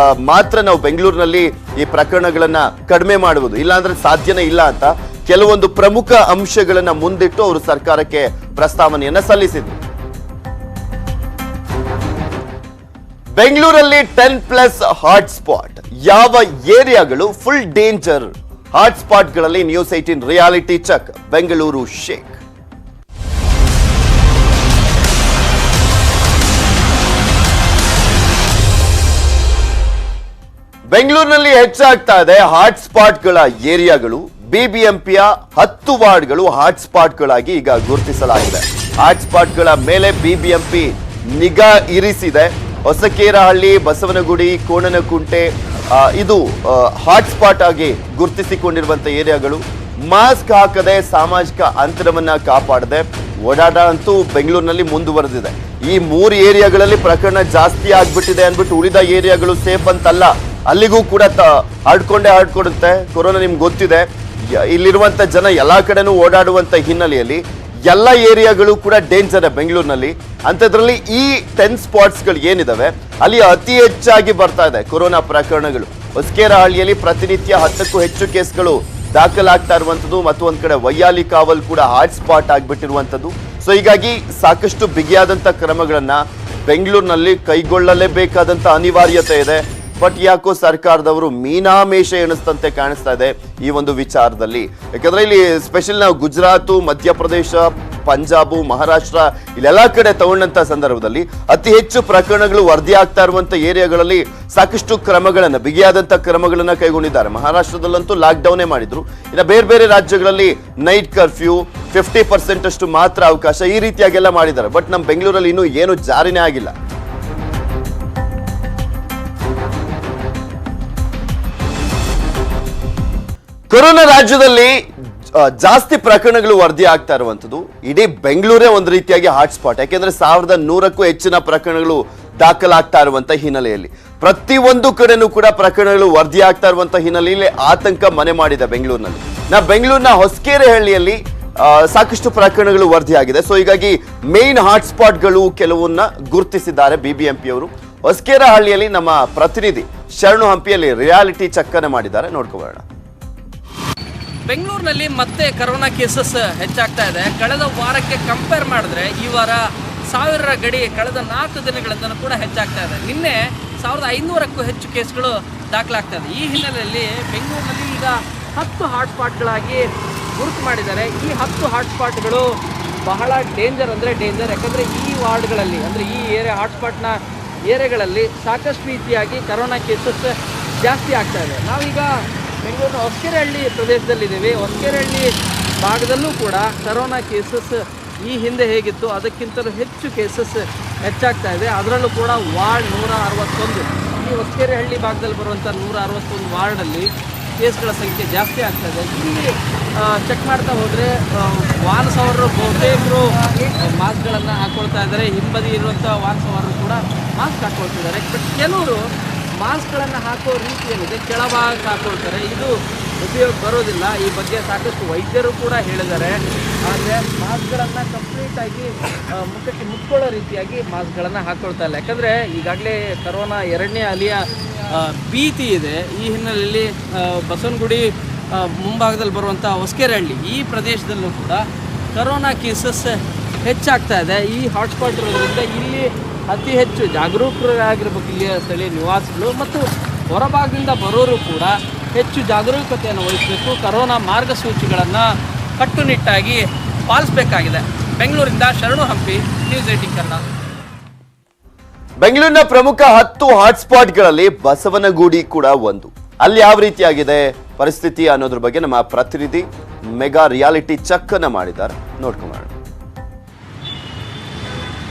ಮಾತ್ರ ನಾವು ಬೆಂಗಳೂರಿನಲ್ಲಿ ಈ ಪ್ರಕರಣಗಳನ್ನ ಕಡಿಮೆ ಮಾಡುವುದು, ಇಲ್ಲಾಂದ್ರೆ ಸಾಧ್ಯನೇ ಇಲ್ಲ ಅಂತ ಕೆಲವೊಂದು ಪ್ರಮುಖ ಅಂಶಗಳನ್ನ ಮುಂದಿಟ್ಟು ಅವರು ಸರ್ಕಾರಕ್ಕೆ ಪ್ರಸ್ತಾವನೆಯನ್ನ ಸಲ್ಲಿಸಿದ್ರು. ಬೆಂಗಳೂರಲ್ಲಿ 10+ ಹಾಟ್ಸ್ಪಾಟ್. ಯಾವ ಏರಿಯಾಗಳು ಫುಲ್ ಡೇಂಜರ್? ಹಾಟ್ಸ್ಪಾಟ್ಗಳಲ್ಲಿ news 18 reality check. Bengaluru shake. ಬೆಂಗಳೂರಿನಲ್ಲಿ ಹೆಚ್ಚಾಗ್ತಾ ಇದೆ ಹಾಟ್ಸ್ಪಾಟ್ಗಳ ಏರಿಯಾಗಳು. ಬಿಬಿಎಂಪಿಯ 10 ವಾರ್ಡ್ಗಳು ಹಾಟ್ಸ್ಪಾಟ್ಗಳಾಗಿ ಈಗ ಗುರುತಿಸಲಾಗಿದೆ. ಹಾಟ್ಸ್ಪಾಟ್ಗಳ ಮೇಲೆ ಬಿಬಿಎಂಪಿ ನಿಗಾ ಇರಿಸಿದೆ. ಹೊಸಕೇರಹಳ್ಳಿ, ಬಸವನಗುಡಿ, ಕೋಣನಕುಂಟೆ ಇದು ಹಾಟ್ಸ್ಪಾಟ್ ಆಗಿ ಗುರುತಿಸಿಕೊಂಡಿರುವಂತ ಏರಿಯಾಗಳು. ಮಾಸ್ಕ್ ಹಾಕದೆ, ಸಾಮಾಜಿಕ ಅಂತರವನ್ನ ಕಾಪಾಡದೆ ಓಡಾಟ ಅಂತೂ ಬೆಂಗಳೂರಿನಲ್ಲಿ ಮುಂದುವರೆದಿದೆ. ಈ 3 ಏರಿಯಾಗಳಲ್ಲಿ ಪ್ರಕರಣ ಜಾಸ್ತಿ ಆಗ್ಬಿಟ್ಟಿದೆ ಅಂದ್ಬಿಟ್ಟು ಉಳಿದ ಏರಿಯಾಗಳು ಸೇಫ್ ಅಂತಲ್ಲ, ಅಲ್ಲಿಗೂ ಕೂಡ ಹರಡ್ಕೊಡುತ್ತೆ ಕೊರೋನಾ. ನಿಮ್ಗೆ ಗೊತ್ತಿದೆ, ಇಲ್ಲಿರುವಂತ ಜನ ಎಲ್ಲಾ ಕಡೆನೂ ಓಡಾಡುವಂತ ಹಿನ್ನೆಲೆಯಲ್ಲಿ ಎಲ್ಲ ಏರಿಯಾಗಳು ಕೂಡ ಡೇಂಜರ್ ಬೆಂಗಳೂರಿನಲ್ಲಿ. ಅಂಥದ್ರಲ್ಲಿ ಈ 10 ಸ್ಪಾಟ್ಸ್ಗಳು ಏನಿದಾವೆ ಅಲ್ಲಿ ಅತಿ ಹೆಚ್ಚಾಗಿ ಬರ್ತಾ ಇದೆ ಕೊರೋನಾ ಪ್ರಕರಣಗಳು. ಹೊಸಕೇರಹಳ್ಳಿಯಲ್ಲಿ ಪ್ರತಿನಿತ್ಯ 10ಕ್ಕೂ ಹೆಚ್ಚು ಕೇಸ್ಗಳು ದಾಖಲಾಗ್ತಾ ಇರುವಂತದ್ದು. ಮತ್ತು ಒಂದ್ ಕಡೆ ವೈಯಾಲಿ ಕಾವಲ್ ಕೂಡ ಹಾಟ್ಸ್ಪಾಟ್ ಆಗ್ಬಿಟ್ಟಿರುವಂತದ್ದು. ಸೊ ಹೀಗಾಗಿ ಸಾಕಷ್ಟು ಬಿಗಿಯಾದಂತ ಕ್ರಮಗಳನ್ನ ಬೆಂಗಳೂರಿನಲ್ಲಿ ಕೈಗೊಳ್ಳಲೇಬೇಕಾದಂತ ಅನಿವಾರ್ಯತೆ ಇದೆ. ಬಟ್ ಯಾಕೋ ಸರ್ಕಾರದವರು ಮೀನಾಮೇಷ ಎಣಿಸ್ತಂತೆ ಕಾಣಿಸ್ತಾ ಇದೆ ಈ ಒಂದು ವಿಚಾರದಲ್ಲಿ. ಯಾಕಂದ್ರೆ ಇಲ್ಲಿ ಸ್ಪೆಷಲ್ ನಾವು ಗುಜರಾತ್, ಮಧ್ಯಪ್ರದೇಶ, ಪಂಜಾಬ್, ಮಹಾರಾಷ್ಟ್ರ ಇಲ್ಲೆಲ್ಲಾ ಕಡೆ ತಗೊಂಡಂತ ಸಂದರ್ಭದಲ್ಲಿ ಅತಿ ಹೆಚ್ಚು ಪ್ರಕರಣಗಳು ವರದಿ ಆಗ್ತಾ ಇರುವಂತ ಏರಿಯಾಗಳಲ್ಲಿ ಸಾಕಷ್ಟು ಕ್ರಮಗಳನ್ನ, ಬಿಗಿಯಾದಂತ ಕ್ರಮಗಳನ್ನ ಕೈಗೊಂಡಿದ್ದಾರೆ. ಮಹಾರಾಷ್ಟ್ರದಲ್ಲಂತೂ ಲಾಕ್ ಡೌನೇ ಮಾಡಿದ್ರು. ಇನ್ನು ಬೇರೆ ಬೇರೆ ರಾಜ್ಯಗಳಲ್ಲಿ ನೈಟ್ ಕರ್ಫ್ಯೂ, 50% ಅಷ್ಟು ಮಾತ್ರ ಅವಕಾಶ, ಈ ರೀತಿಯಾಗೆಲ್ಲ ಮಾಡಿದ್ದಾರೆ. ಬಟ್ ನಮ್ಮ ಬೆಂಗಳೂರಲ್ಲಿ ಇನ್ನೂ ಏನು ಜಾರಿನೇ ಆಗಿಲ್ಲ. ಕೊರೋನಾ ರಾಜ್ಯದಲ್ಲಿ ಜಾಸ್ತಿ ಪ್ರಕರಣಗಳು ವರದಿ ಆಗ್ತಾ ಇರುವಂತದ್ದು. ಇಡೀ ಬೆಂಗಳೂರೇ ಒಂದು ರೀತಿಯಾಗಿ ಹಾಟ್ಸ್ಪಾಟ್. ಯಾಕೆಂದ್ರೆ 1100ಕ್ಕೂ ಹೆಚ್ಚಿನ ಪ್ರಕರಣಗಳು ದಾಖಲಾಗ್ತಾ ಇರುವಂತ ಹಿನ್ನೆಲೆಯಲ್ಲಿ ಪ್ರತಿಯೊಂದು ಕಡೆನೂ ಕೂಡ ಪ್ರಕರಣಗಳು ವರದಿ ಆಗ್ತಾ ಇರುವಂತ ಹಿನ್ನೆಲೆಯಲ್ಲಿ ಆತಂಕ ಮನೆ ಮಾಡಿದೆ ಬೆಂಗಳೂರಿನಲ್ಲಿ. ಬೆಂಗಳೂರಿನ ಹೊಸಕೆರೆಹಳ್ಳಿಯಲ್ಲಿ ಸಾಕಷ್ಟು ಪ್ರಕರಣಗಳು ವರದಿಯಾಗಿದೆ. ಸೊ ಹೀಗಾಗಿ ಮೇನ್ ಹಾಟ್ಸ್ಪಾಟ್ಗಳು ಕೆಲವನ್ನ ಗುರುತಿಸಿದ್ದಾರೆ ಬಿಬಿಎಂಪಿ ಅವರು. ಹೊಸಕೆರೆಹಳ್ಳಿಯಲ್ಲಿ ನಮ್ಮ ಪ್ರತಿನಿಧಿ ಶರಣು ಹಂಪಿಯಲ್ಲಿ ರಿಯಾಲಿಟಿ ಚೆಕ್ ಮಾಡಿದ್ದಾರೆ, ನೋಡ್ಕೊಬೋಣ. ಬೆಂಗಳೂರಿನಲ್ಲಿ ಮತ್ತೆ ಕರೋನಾ ಕೇಸಸ್ ಹೆಚ್ಚಾಗ್ತಾ ಇದೆ. ಕಳೆದ ವಾರಕ್ಕೆ ಕಂಪೇರ್ ಮಾಡಿದ್ರೆ ಈ ವಾರ 1000 ಗಡಿ ಕಳೆದ 4 ದಿನಗಳಿಂದ ಕೂಡ ಹೆಚ್ಚಾಗ್ತಾ ಇದೆ. ನಿನ್ನೆ 1500ಕ್ಕೂ ಹೆಚ್ಚು ಕೇಸ್ಗಳು ದಾಖಲಾಗ್ತಾ ಇದೆ. ಈ ಹಿನ್ನೆಲೆಯಲ್ಲಿ ಬೆಂಗಳೂರಿನಲ್ಲಿ ಈಗ 10 ಹಾಟ್ಸ್ಪಾಟ್ಗಳಾಗಿ ಗುರುತು ಮಾಡಿದ್ದಾರೆ. ಈ 10 ಹಾಟ್ಸ್ಪಾಟ್ಗಳು ಬಹಳ ಡೇಂಜರ್ ಅಂದರೆ ಡೇಂಜರ್. ಯಾಕಂದರೆ ಈ ವಾರ್ಡ್ಗಳಲ್ಲಿ ಅಂದರೆ ಈ ಏರಿಯಾ ಹಾಟ್ಸ್ಪಾಟ್ನ ಏರಿಯಾಗಳಲ್ಲಿ ಸಾಕಷ್ಟು ರೀತಿಯಾಗಿ ಕರೋನಾ ಕೇಸಸ್ ಜಾಸ್ತಿ ಆಗ್ತಾ ಇದೆ. ನಾವೀಗ ಬೆಂಗಳೂರಿನ ಹೊಸಕೆರೆಹಳ್ಳಿ ಪ್ರದೇಶದಲ್ಲಿದ್ದೀವಿ. ಹೊಸಕೆರೆಹಳ್ಳಿ ಭಾಗದಲ್ಲೂ ಕೂಡ ಕರೋನಾ ಕೇಸಸ್ ಈ ಹಿಂದೆ ಹೇಗಿತ್ತು ಅದಕ್ಕಿಂತಲೂ ಹೆಚ್ಚು ಕೇಸಸ್ ಹೆಚ್ಚಾಗ್ತಾ ಇದೆ. ಅದರಲ್ಲೂ ಕೂಡ ವಾರ್ಡ್ 161, ಈ ಹೊಸಕೆರೆಹಳ್ಳಿ ಭಾಗದಲ್ಲಿ ಬರುವಂಥ 161 ವಾರ್ಡಲ್ಲಿ ಕೇಸ್ಗಳ ಸಂಖ್ಯೆ ಜಾಸ್ತಿ ಆಗ್ತಾ ಇದೆ. ಇಲ್ಲಿ ಚೆಕ್ ಮಾಡ್ತಾ ಹೋದರೆ ವಾಹನ ಸವಾರರು ಬಹುತೇಕರು ಮಾಸ್ಕ್ಗಳನ್ನು ಹಾಕ್ಕೊಳ್ತಾ ಇದ್ದಾರೆ. ಹಿಂಬದಿ ಇರುವಂಥ ವಾಹನ ಸವಾರರು ಕೂಡ ಮಾಸ್ಕ್ ಹಾಕ್ಕೊಳ್ತಿದ್ದಾರೆ. ಬಟ್ ಕೆಲವರು ಮಾಸ್ಕ್ಗಳನ್ನು ಹಾಕೋ ರೀತಿ ಏನಿದೆ ಕೆಳಭಾಗಕ್ಕೆ ಹಾಕ್ಕೊಳ್ತಾರೆ. ಇದು ಉಪಯೋಗ ಬರೋದಿಲ್ಲ. ಈ ಬಗ್ಗೆ ಸಾಕಷ್ಟು ವೈದ್ಯರು ಕೂಡ ಹೇಳಿದ್ದಾರೆ. ಆದರೆ ಮಾಸ್ಕ್ಗಳನ್ನು ಕಂಪ್ಲೀಟಾಗಿ ಮುಖಕ್ಕೆ ಮುಟ್ಕೊಳ್ಳೋ ರೀತಿಯಾಗಿ ಮಾಸ್ಕ್ಗಳನ್ನು ಹಾಕ್ಕೊಳ್ತಾ ಇಲ್ಲ. ಯಾಕಂದರೆ ಈಗಾಗಲೇ ಕರೋನಾ 2ನೇ ಅಲೆಯ ಭೀತಿ ಇದೆ. ಈ ಹಿನ್ನೆಲೆಯಲ್ಲಿ ಬಸವನಗುಡಿ ಮುಂಭಾಗದಲ್ಲಿ ಬರುವಂಥ ಹೊಸಕೆರೆಹಳ್ಳಿ ಈ ಪ್ರದೇಶದಲ್ಲೂ ಕೂಡ ಕರೋನಾ ಕೇಸಸ್ ಹೆಚ್ಚಾಗ್ತಾ ಇದೆ. ಈ ಹಾಟ್ಸ್ಪಾಟ್ ಇರೋದ್ರಿಂದ ಇಲ್ಲಿ ಅತಿ ಹೆಚ್ಚು ಜಾಗರೂಕರಾಗಿರ್ಬೇಕು ಇಲ್ಲಿಯ ಸ್ಥಳೀಯ ನಿವಾಸಿಗಳು ಮತ್ತು ಹೊರಭಾಗದಿಂದ ಬರೋರು ಕೂಡ ಹೆಚ್ಚು ಜಾಗರೂಕತೆಯನ್ನು ವಹಿಸಬೇಕು. ಕರೋನಾ ಮಾರ್ಗಸೂಚಿಗಳನ್ನು ಕಟ್ಟುನಿಟ್ಟಾಗಿ ಪಾಲಿಸಬೇಕಾಗಿದೆ. ಬೆಂಗಳೂರಿಂದ ಶರಣು ಹಂಪಿ, ನ್ಯೂಸ್ 18 ಕನ್ನಡ. ಬೆಂಗಳೂರಿನ ಪ್ರಮುಖ 10 ಹಾಟ್ಸ್ಪಾಟ್ಗಳಲ್ಲಿ ಬಸವನಗುಡಿ ಕೂಡ ಒಂದು. ಅಲ್ಲಿ ಯಾವ ರೀತಿಯಾಗಿದೆ ಪರಿಸ್ಥಿತಿ ಅನ್ನೋದ್ರ ಬಗ್ಗೆ ನಮ್ಮ ಪ್ರತಿನಿಧಿ ಮೆಗಾ ರಿಯಾಲಿಟಿ ಚೆಕ್ ಅನ್ನ ಮಾಡಿದ್ದಾರೆ, ನೋಡ್ಕೊಂಡು.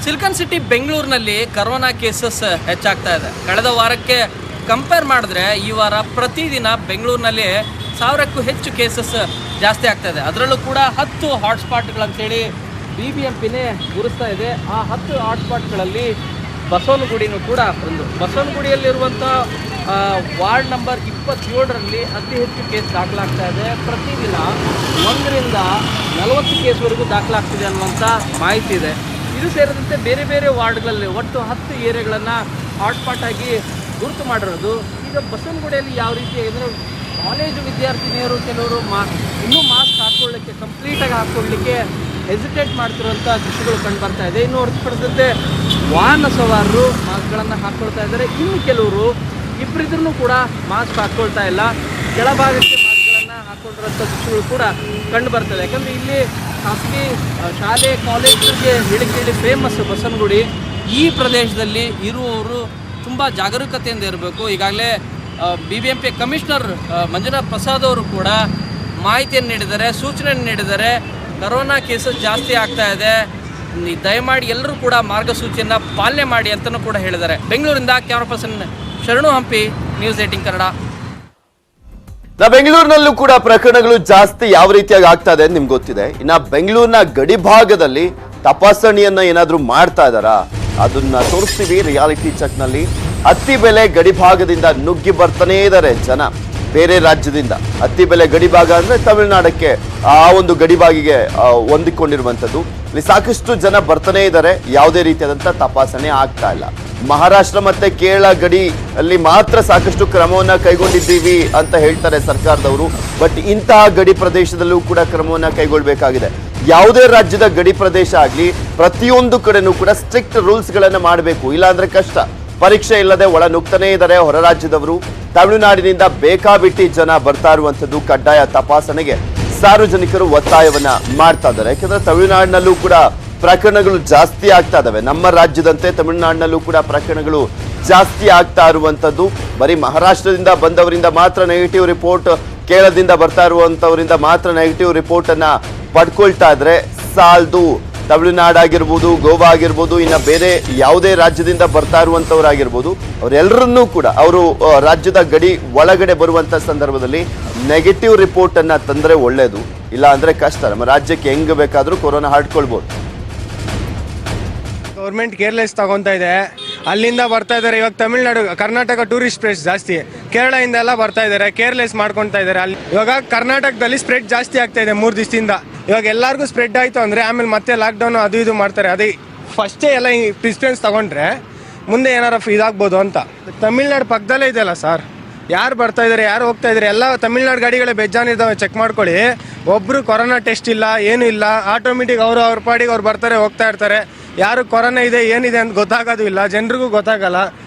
ಸಿಲಿಕಾನ್ ಸಿಟಿ ಬೆಂಗಳೂರಿನಲ್ಲಿ ಕರೋನಾ ಕೇಸಸ್ ಹೆಚ್ಚಾಗ್ತಾ ಇದೆ. ಕಳೆದ ವಾರಕ್ಕೆ ಕಂಪೇರ್ ಮಾಡಿದ್ರೆ ಈ ವಾರ ಪ್ರತಿದಿನ ಬೆಂಗಳೂರಿನಲ್ಲಿ 1000ಕ್ಕೂ ಹೆಚ್ಚು ಕೇಸಸ್ ಜಾಸ್ತಿ ಆಗ್ತಾ ಇದೆ. ಅದರಲ್ಲೂ ಕೂಡ 10 ಹಾಟ್ಸ್ಪಾಟ್ಗಳಂತೇಳಿ ಬಿಬಿಎಂಪಿನೇ ಗುರುಸ್ತಾ ಇದೆ. ಆ 10 ಹಾಟ್ಸ್ಪಾಟ್ಗಳಲ್ಲಿ ಬಸವನಗುಡಿನೂ ಕೂಡ ಒಂದು. ಬಸವನಗುಡಿಯಲ್ಲಿರುವಂಥ ವಾರ್ಡ್ ನಂಬರ್ 27ರಲ್ಲಿ ಅತಿ ಹೆಚ್ಚು ಕೇಸ್ ದಾಖಲಾಗ್ತಾ ಇದೆ. ಪ್ರತಿದಿನ 1ರಿಂದ 40 ಕೇಸ್ವರೆಗೂ ದಾಖಲಾಗ್ತಿದೆ ಅನ್ನುವಂಥ ಮಾಹಿತಿ ಇದೆ. ಇದು ಸೇರಿದಂತೆ ಬೇರೆ ಬೇರೆ ವಾರ್ಡ್ಗಳಲ್ಲಿ ಒಟ್ಟು 10 ಏರಿಯಾಗಳನ್ನು ಹಾಟ್ಸ್ಪಾಟ್ ಆಗಿ ಗುರುತು ಮಾಡಿರೋದು. ಈಗ ಬಸವನಗುಡಿಯಲ್ಲಿ ಯಾವ ರೀತಿ ಅಂದರೆ ಕಾಲೇಜು ವಿದ್ಯಾರ್ಥಿನಿಯರು ಕೆಲವರು ಇನ್ನೂ ಮಾಸ್ಕ್ ಹಾಕ್ಕೊಳ್ಳಿಕ್ಕೆ ಕಂಪ್ಲೀಟಾಗಿ ಹಾಕ್ಕೊಳ್ಳಿಕ್ಕೆ ಹೆಸಿಟೇಟ್ ಮಾಡ್ತಿರುವಂಥ ದೃಶ್ಯಗಳು ಕಂಡು ಬರ್ತಾ ಇದೆ. ಇನ್ನು ಹೊರತುಪಡಿಸಿದಂತೆ ವಾಹನ ಸವಾರರು ಮಾಸ್ಕ್ಗಳನ್ನು ಹಾಕ್ಕೊಳ್ತಾ ಇದ್ದಾರೆ. ಇನ್ನು ಕೆಲವರು ಇಬ್ಬರಿದ್ರೂ ಕೂಡ ಮಾಸ್ಕ್ ಹಾಕ್ಕೊಳ್ತಾ ಇಲ್ಲ. ಕೆಳಭಾಗಕ್ಕೆ ಮಾಸ್ಕ್ಗಳನ್ನು ಹಾಕ್ಕೊಂಡಿರೋಂಥ ದೃಶ್ಯಗಳು ಕೂಡ ಕಂಡು ಬರ್ತದೆ. ಯಾಕಂದರೆ ಇಲ್ಲಿ ಖಾಸಗಿ ಶಾಲೆ ಕಾಲೇಜಿಗೆ ಹಿಡಿಕೇಳಿ ಫೇಮಸ್ ಬಸವನಗುಡಿ. ಈ ಪ್ರದೇಶದಲ್ಲಿ ಇರುವವರು ತುಂಬ ಜಾಗರೂಕತೆಯಿಂದ ಇರಬೇಕು. ಈಗಾಗಲೇ BBMP ಕಮಿಷನರ್ ಮಂಜುನಾಥ್ ಪ್ರಸಾದ್ ಅವರು ಕೂಡ ಮಾಹಿತಿಯನ್ನು ನೀಡಿದ್ದಾರೆ, ಸೂಚನೆಯನ್ನು ನೀಡಿದ್ದಾರೆ. ಕರೋನಾ ಕೇಸಸ್ ಜಾಸ್ತಿ ಆಗ್ತಾ ಇದೆ, ದಯಮಾಡಿ ಎಲ್ಲರೂ ಕೂಡ ಮಾರ್ಗಸೂಚಿಯನ್ನು ಪಾಲನೆ ಮಾಡಿ ಅಂತಲೂ ಕೂಡ ಹೇಳಿದ್ದಾರೆ. ಬೆಂಗಳೂರಿಂದ ಕ್ಯಾಮರಾ ಪರ್ಸನ್ ಶರಣು ಹಂಪಿ, ನ್ಯೂಸ್ 18 ಕನ್ನಡ. ಬೆಂಗಳೂರಿನಲ್ಲೂ ಕೂಡ ಪ್ರಕರಣಗಳು ಜಾಸ್ತಿ ಯಾವ ರೀತಿಯಾಗಿ ಆಗ್ತಾ ಇದೆ ನಿಮ್ಗೆ ಗೊತ್ತಿದೆ. ಇನ್ನ ಬೆಂಗಳೂರಿನ ಗಡಿ ಭಾಗದಲ್ಲಿ ತಪಾಸಣೆಯನ್ನ ಏನಾದ್ರೂ ಮಾಡ್ತಾ ಇದಾರಾ ಅದನ್ನ ತೋರಿಸ್ತೀವಿ ರಿಯಾಲಿಟಿ ಚೆಕ್ ನಲ್ಲಿ. ಹತ್ತಿ ಬೆಲೆ ಗಡಿ ಭಾಗದಿಂದ ನುಗ್ಗಿ ಬರ್ತಾನೇ ಇದ್ದಾರೆ ಜನ ಬೇರೆ ರಾಜ್ಯದಿಂದ. ಹತ್ತಿ ಬೆಲೆ ಗಡಿ ಭಾಗ ಅಂದ್ರೆ ತಮಿಳುನಾಡಕ್ಕೆ ಆ ಒಂದು ಗಡಿ ಭಾಗಿಗೆ ಹೊಂದಿಕೊಂಡಿರುವಂತದ್ದು. ಇಲ್ಲಿ ಸಾಕಷ್ಟು ಜನ ಬರ್ತಾನೆ ಇದ್ದಾರೆ, ಯಾವುದೇ ರೀತಿಯಾದಂತ ತಪಾಸಣೆ ಆಗ್ತಾ ಇಲ್ಲ. ಮಹಾರಾಷ್ಟ್ರ ಮತ್ತೆ ಕೇರಳ ಗಡಿ ಅಲ್ಲಿ ಮಾತ್ರ ಸಾಕಷ್ಟು ಕ್ರಮವನ್ನ ಕೈಗೊಂಡಿದ್ದೀವಿ ಅಂತ ಹೇಳ್ತಾರೆ ಸರ್ಕಾರದವರು. ಬಟ್ ಇಂತಹ ಗಡಿ ಪ್ರದೇಶದಲ್ಲೂ ಕೂಡ ಕ್ರಮವನ್ನ ಕೈಗೊಳ್ಳಬೇಕಾಗಿದೆ. ಯಾವುದೇ ರಾಜ್ಯದ ಗಡಿ ಪ್ರದೇಶ ಆಗ್ಲಿ ಪ್ರತಿಯೊಂದು ಕಡೆನೂ ಕೂಡ ಸ್ಟ್ರಿಕ್ಟ್ ರೂಲ್ಸ್ ಗಳನ್ನ ಮಾಡಬೇಕು, ಇಲ್ಲಾಂದ್ರೆ ಕಷ್ಟ. ಪರೀಕ್ಷೆ ಇಲ್ಲದೆ ಒಳ ನುಗ್ತಾನೇ ಇದ್ದಾರೆ ಹೊರ ರಾಜ್ಯದವರು. ತಮಿಳುನಾಡಿನಿಂದ ಬೇಕಾಬಿಟ್ಟಿ ಜನ ಬರ್ತಾ ಇರುವಂತದ್ದು. ಕಡ್ಡಾಯ ತಪಾಸಣೆಗೆ ಸಾರ್ವಜನಿಕರು ಒತ್ತಾಯವನ್ನ ಮಾಡ್ತಾ ಇದ್ದಾರೆ. ಯಾಕಂದ್ರೆ ತಮಿಳುನಾಡಿನಲ್ಲೂ ಕೂಡ ಪ್ರಕರಣಗಳು ಜಾಸ್ತಿ ಆಗ್ತಾ ಇದಾವೆ. ನಮ್ಮ ರಾಜ್ಯದಂತೆ ತಮಿಳುನಾಡಿನಲ್ಲೂ ಕೂಡ ಪ್ರಕರಣಗಳು ಜಾಸ್ತಿ ಆಗ್ತಾ ಇರುವಂತದ್ದು. ಬರೀ ಮಹಾರಾಷ್ಟ್ರದಿಂದ ಬಂದವರಿಂದ ಮಾತ್ರ ನೆಗೆಟಿವ್ ರಿಪೋರ್ಟ್, ಕೇರಳದಿಂದ ಬರ್ತಾ ಇರುವಂತವರಿಂದ ಮಾತ್ರ ನೆಗೆಟಿವ್ ರಿಪೋರ್ಟ್ ಅನ್ನ ಪಡ್ಕೊಳ್ತಾ ಇದ್ರೆ ಸಾಲ್ದು. ತಮಿಳುನಾಡು ಆಗಿರ್ಬೋದು, ಗೋವಾ ಆಗಿರ್ಬೋದು, ಇನ್ನ ಬೇರೆ ಯಾವುದೇ ರಾಜ್ಯದಿಂದ ಬರ್ತಾ ಇರುವಂತವರಾಗಿರ್ಬೋದು, ಅವರೆಲ್ಲರನ್ನೂ ಕೂಡ ಅವರು ರಾಜ್ಯದ ಗಡಿ ಒಳಗಡೆ ಬರುವಂತ ಸಂದರ್ಭದಲ್ಲಿ ನೆಗೆಟಿವ್ ರಿಪೋರ್ಟ್ ಅನ್ನ ತಂದ್ರೆ ಒಳ್ಳೇದು. ಇಲ್ಲ ಅಂದ್ರೆ ಕಷ್ಟ. ನಮ್ಮ ರಾಜ್ಯಕ್ಕೆ ಹೆಂಗ್ ಬೇಕಾದ್ರೂ ಕೊರೋನಾ ಹರಡ್ಕೊಳ್ಬಹುದು. ಗೌರ್ಮೆಂಟ್ ಕೇರ್ಲೆಸ್ ತಗೊಂತಾ ಇದೆ. ಅಲ್ಲಿಂದ ಬರ್ತಾ ಇದ್ದಾರೆ. ಇವಾಗ ತಮಿಳ್ನಾಡು, ಕರ್ನಾಟಕ ಟೂರಿಸ್ಟ್ ಪ್ಲೇಸ್ ಜಾಸ್ತಿ, ಕೇರಳದಿಂದ ಎಲ್ಲ ಬರ್ತಾ ಇದ್ದಾರೆ, ಕೇರ್ಲೆಸ್ ಮಾಡ್ಕೊತಾ ಇದ್ದಾರೆ. ಅಲ್ಲಿ ಇವಾಗ ಕರ್ನಾಟಕದಲ್ಲಿ ಸ್ಪ್ರೆಡ್ ಜಾಸ್ತಿ ಆಗ್ತಾ ಇದೆ 3 ದಿವಸದಿಂದ. ಇವಾಗ ಎಲ್ಲರಿಗೂ ಸ್ಪ್ರೆಡ್ ಆಯಿತು ಅಂದರೆ ಆಮೇಲೆ ಮತ್ತೆ ಲಾಕ್ಡೌನ್ ಅದು ಇದು ಮಾಡ್ತಾರೆ. ಅದೇ ಫಸ್ಟೇ ಎಲ್ಲ ಪ್ರಿಸ್ಪೆನ್ಸ್ ತಗೊಂಡ್ರೆ ಮುಂದೆ ಏನಾರು ಇದಾಗ್ಬೋದು ಅಂತ. ತಮಿಳ್ನಾಡು ಪಕ್ಕದಲ್ಲೇ ಇದೆಯಲ್ಲ ಸರ್, ಯಾರು ಬರ್ತಾ ಇದ್ದಾರೆ, ಯಾರು ಹೋಗ್ತಾ ಇದ್ದಾರೆ, ಎಲ್ಲ ತಮಿಳ್ನಾಡು ಗಾಡಿಗಳೇ ಬೇಜಾನಿದ್ದಾವೆ. ಚೆಕ್ ಮಾಡ್ಕೊಳ್ಳಿ. ಒಬ್ಬರು ಕೊರೋನಾ ಟೆಸ್ಟ್ ಇಲ್ಲ, ಏನೂ ಇಲ್ಲ. ಆಟೋಮೆಟಿಕ್ ಅವ್ರ ಪಾಡಿಗೆ ಅವ್ರು ಬರ್ತಾರೆ, ಹೋಗ್ತಾ ಇರ್ತಾರೆ. ಯಾರು ಕೊರೋನಾ ಇದೆ ಏನಿದೆ ಅಂತ ಗೊತ್ತಾಗೋದು ಇಲ್ಲ, ಜನರಿಗೂ ಗೊತ್ತಾಗಲ್ಲ.